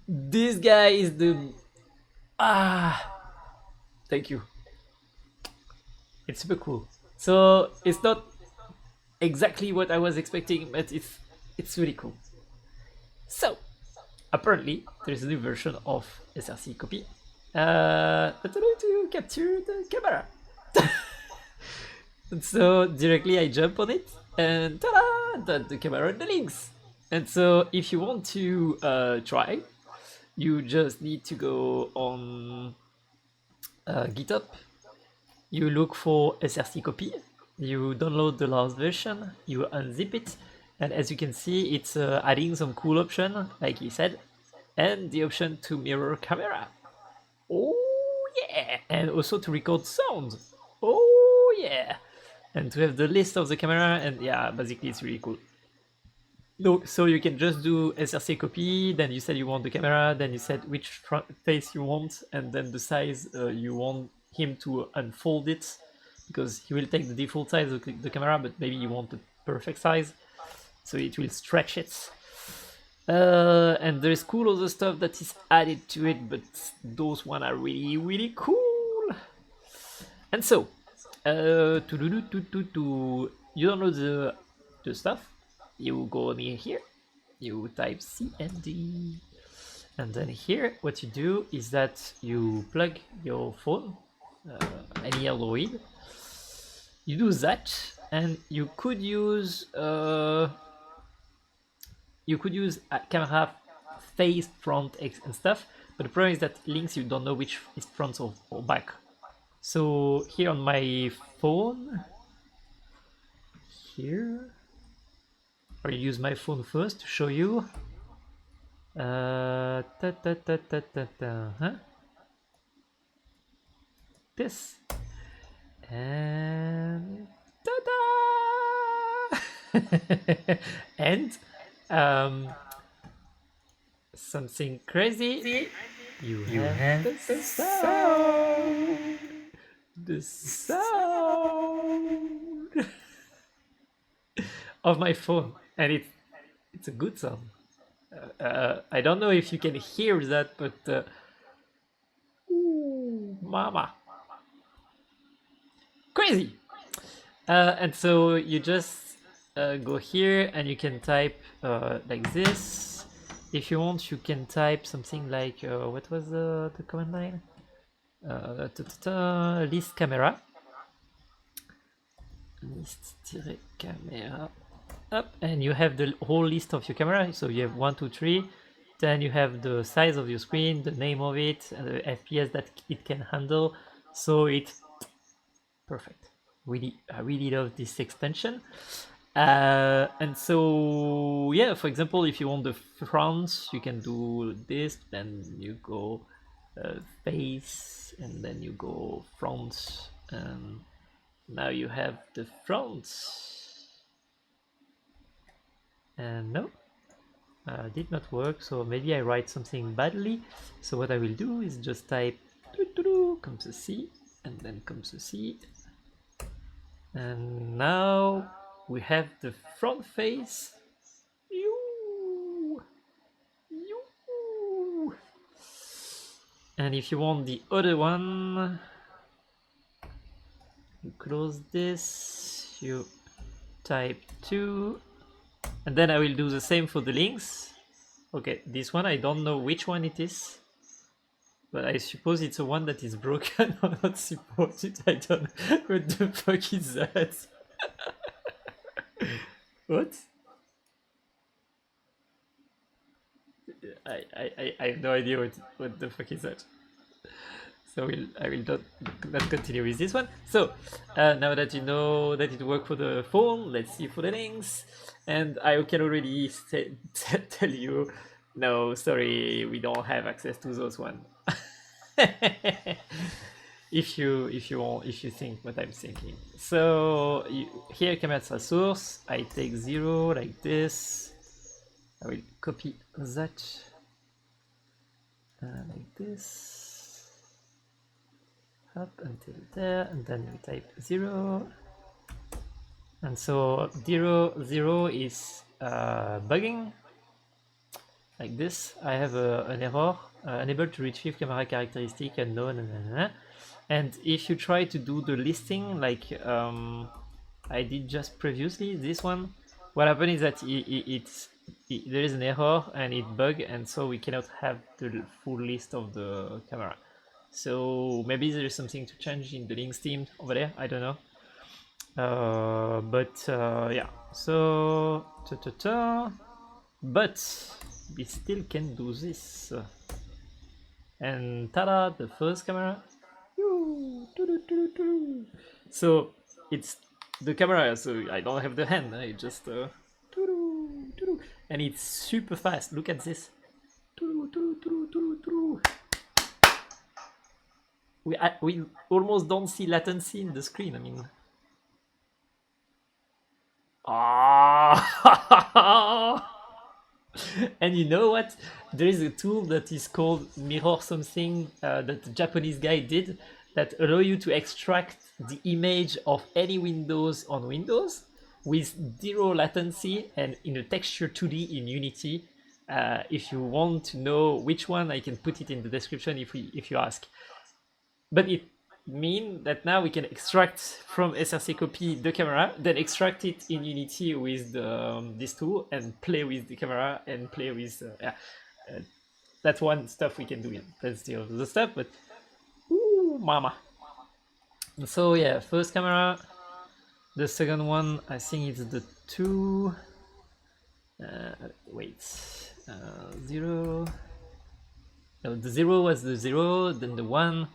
This guy is the thank you. It's super cool. So it's not exactly what I was expecting, but it's really cool. So apparently there's a new version of ScrCpy that allows to capture the camera. And so directly I jump on it and ta-da! The camera and the Lynx. And so if you want to try, you just need to go on GitHub. You look for ScrCpy. You download the last version. You unzip it, and as you can see, it's adding some cool option, like he said, and the option to mirror camera. Oh yeah, and also to record sound. Oh yeah, and to have the list of the camera, and yeah, basically it's really cool. No, so you can just do ScrCpy, then you said you want the camera, then you said which face you want, and then the size you want him to unfold it, because he will take the default size of the camera, but maybe you want the perfect size, so it will stretch it. And there's cool other stuff that is added to it, but those one are really, really cool. And so, you download the stuff. You go near here, you type CND, and then here what you do is that you plug your phone, any Android. You do that, and you could use a camera face, front, X and stuff, but the problem is that Lynx you don't know which is front or back. So here on my phone, here, or use my phone first to show you. This and ta-da! And something crazy. You have the sound. The sound of my phone, and it's a good sound. I don't know if you can hear that, but ooh, mama, crazy. And so you just go here and you can type like this. If you want, you can type something like what was the command line? List camera. List-camera. Up, and you have the whole list of your camera. So you have 1, 2, 3. Then you have the size of your screen, the name of it, and the FPS that it can handle. So it's perfect. I really love this extension. And so yeah, for example, if you want the front, you can do this. Then you go face, and then you go front, and now you have the front. And no, did not work, so maybe I write something badly. So what I will do is just type comes a C, and then comes a C, and now we have the front face. And if you want the other one, you close this, you type 2, and then I will do the same for the Lynx. Okay, this one I don't know which one it is, but I suppose it's a one that is broken or not supported. I don't know. What the fuck is that? What? I have no idea what the fuck is that. So I will not continue with this one. So now that you know that it worked for the phone, let's see for the Lynx. And I can already tell you, no, sorry, we don't have access to those one. if you think what I'm thinking. So here camera source, I take 0 like this. I will copy that like this, up until there, and then we type 0, and And so 0 is bugging like this. I have an error, unable to retrieve camera characteristic unknown. And if you try to do the listing like I did just previously, this one, what happened is that there is an error and it bug, and so we cannot have the full list of the camera. So maybe there is something to change in the Lynx team over there, I don't know. Yeah, so but we still can do this. And ta-da, the first camera. So it's the camera, so I don't have the hand, I just and it's super fast. Look at this. We almost don't see latency in the screen. I mean, and you know what? There is a tool that is called mirror something that the Japanese guy did that allow you to extract the image of any windows on Windows with 0 latency and in a texture 2D in Unity. If you want to know which one, I can put it in the description if you ask. But it means that now we can extract from ScrCpy the camera, then extract it in Unity with this tool and play with the camera and play with that's one stuff we can do. That's the other stuff, but ooh, mama. So yeah, first camera. The second one, I think it's the 2. Wait, 0. No, the 0 was the 0, then the 1.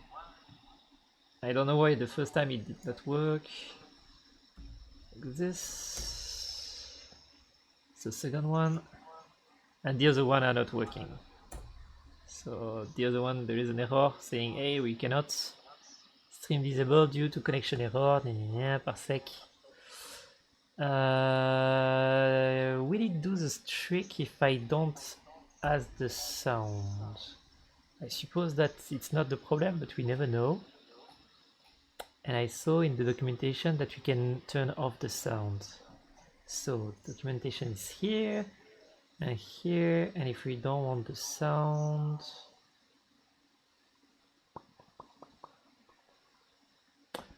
I don't know why the first time it did not work. Like this. It's the second one. And the other one are not working. So the other one, there is an error saying, hey, we cannot stream visible due to connection error, parsec. Will it do this trick if I don't add the sound? I suppose that it's not the problem, but we never know. And I saw in the documentation that we can turn off the sound. So documentation is here, and if we don't want the sound,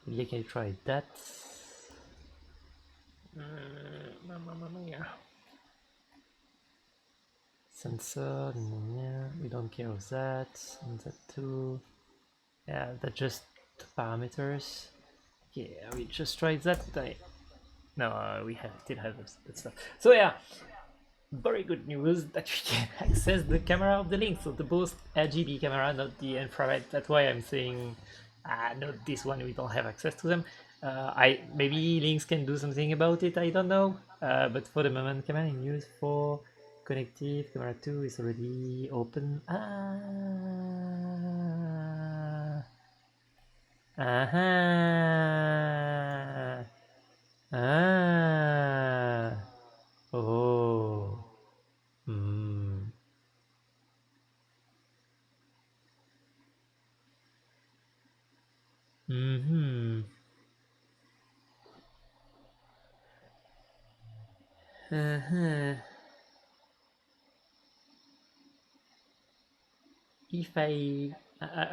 maybe I can try that. Sensor, we don't care of that, and that too. Yeah, that's just parameters. Yeah, we just tried that. No, we still have that stuff. So yeah, very good news that we can access the camera of the Lynx, so the both RGB camera, not the infrared. That's why I'm saying, not this one. We don't have access to them. Maybe Lynx can do something about it. I don't know. But for the moment, camera in use for connective camera 2 is already open. Oh. If I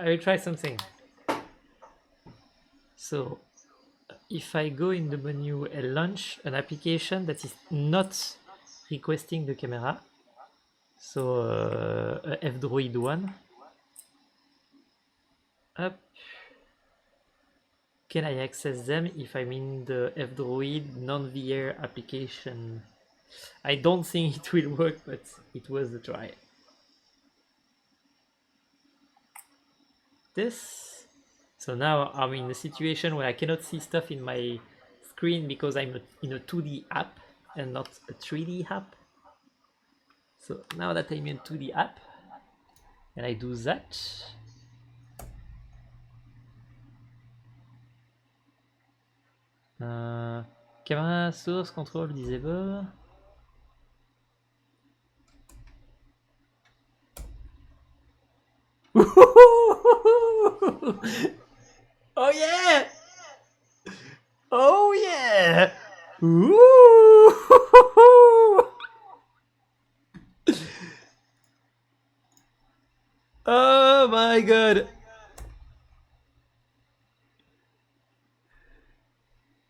will try something. So if I go in the menu and launch an application that is not requesting the camera, so F-Droid 1, up, can I access them if I'm in the F-Droid non-VR application? I don't think it will work, but it was a try. This. So now I'm in a situation where I cannot see stuff in my screen because I'm in a 2D app and not a 3D app. So now that I'm in a 2D app and I do that, camera source control disable. Oh yeah! Oh yeah! Ooh! Oh my god!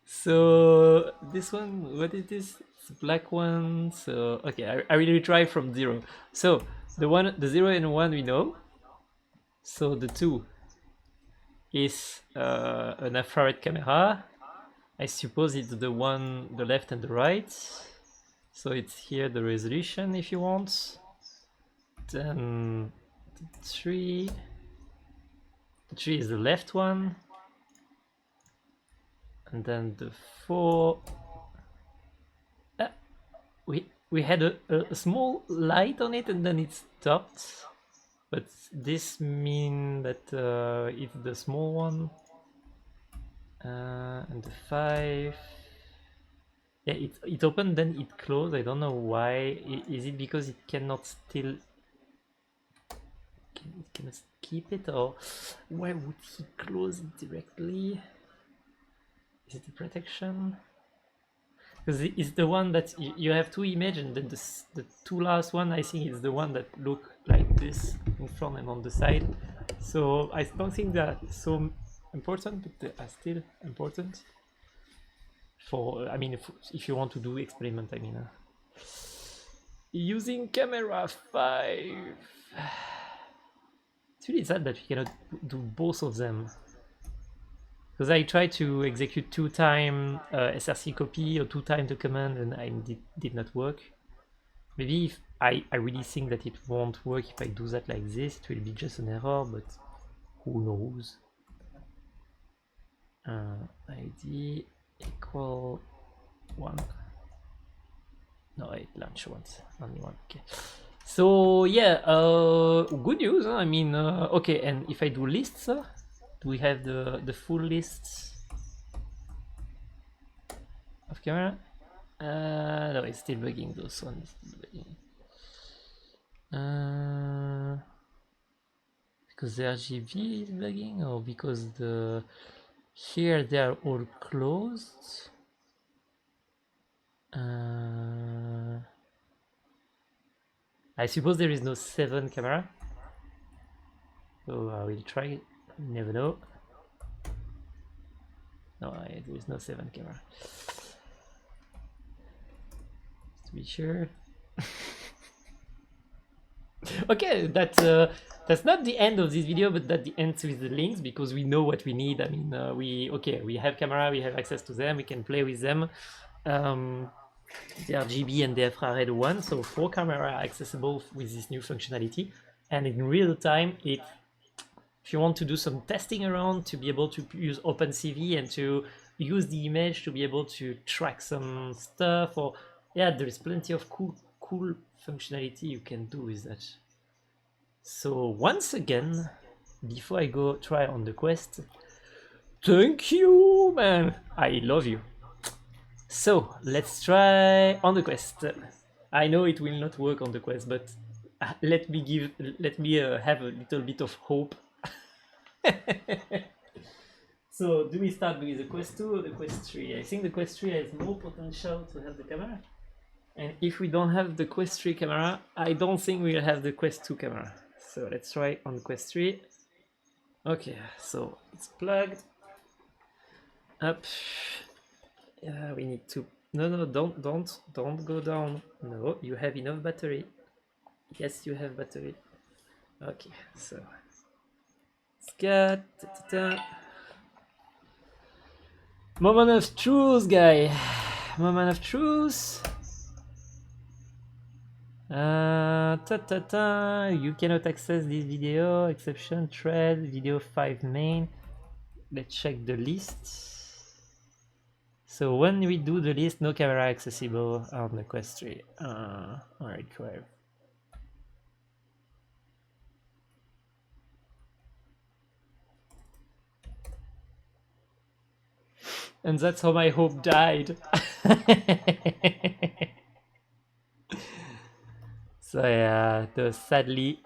So this one, what is this? It's a black one. So okay, I will try from 0. So the 0 and 1 we know. So the 2 is an infrared camera. I suppose it's the one, the left and the right. So it's here the resolution if you want. Then the 3 is the left one. And then the 4. We had a small light on it and then it stopped. But this means that it's the small one. And the 5. Yeah, it opened, then it closed. I don't know why. Is it because it cannot still... It cannot keep it? Or why would he close it directly? Is it the protection? Because it's the one that you have 2 images, and then the 2 last one, I think it's the one that look like this in front and on the side. So I don't think that is so important, but they are still important. For, I mean, if you want to do experiment, I mean. Using camera 5. It's really sad that we cannot do both of them. Because I tried to execute 2 times ScrCpy or 2 times the command and it did not work. Maybe if I really think that it won't work if I do that like this, it will be just an error, but who knows. ID equal 1. No, it launched once, only 1, okay. So yeah, good news, huh? I mean, okay, and if I do lists, do we have the full list of camera? No, it's still bugging, those ones. Because the RGB is bugging, or because here they are all closed. I suppose there is no 7 camera. So I will try it. Never know. No, there is no 7 camera. Just to be sure. Okay, that's not the end of this video, but that the end with the links, because we know what we need. I mean, we have camera, we have access to them, we can play with them. The RGB and the infrared one, so 4 cameras are accessible with this new functionality. And in real time, if you want to do some testing around, to be able to use OpenCV and to use the image to be able to track some stuff, or yeah, there's plenty of cool functionality you can do with that. So once again, before I go try on the Quest, thank you, man, I love you. So let's try on the Quest. I know it will not work on the Quest, but let me have a little bit of hope. So do we start with the Quest 2 or the Quest 3? I think the Quest 3 has more potential to have the camera. And if we don't have the Quest 3 camera, I don't think we'll have the Quest 2 camera. So let's try on Quest 3. Okay, so it's plugged up. We need to... No, don't go down. No, you have enough battery. Yes, you have battery. Okay, so... Scat... Moment of truth, guy. Moment of truth. You cannot access this video. Exception thread video 5 main. Let's check the list. So when we do the list, no camera accessible on the Quest 3. Alright, cool. And that's how my hope died. So yeah, sadly,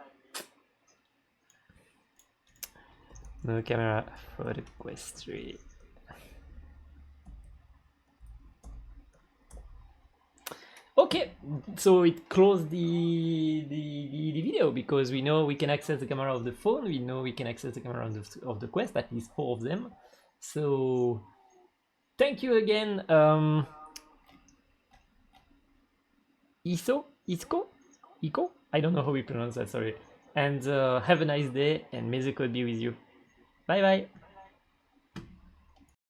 no camera for the Quest 3. Okay, so it closed the video because we know we can access the camera of the phone. We know we can access the camera of the Quest, at least 4 of them. So thank you again, Iko. I don't know how we pronounce that. Sorry. And have a nice day, and may the code be with you. Bye bye.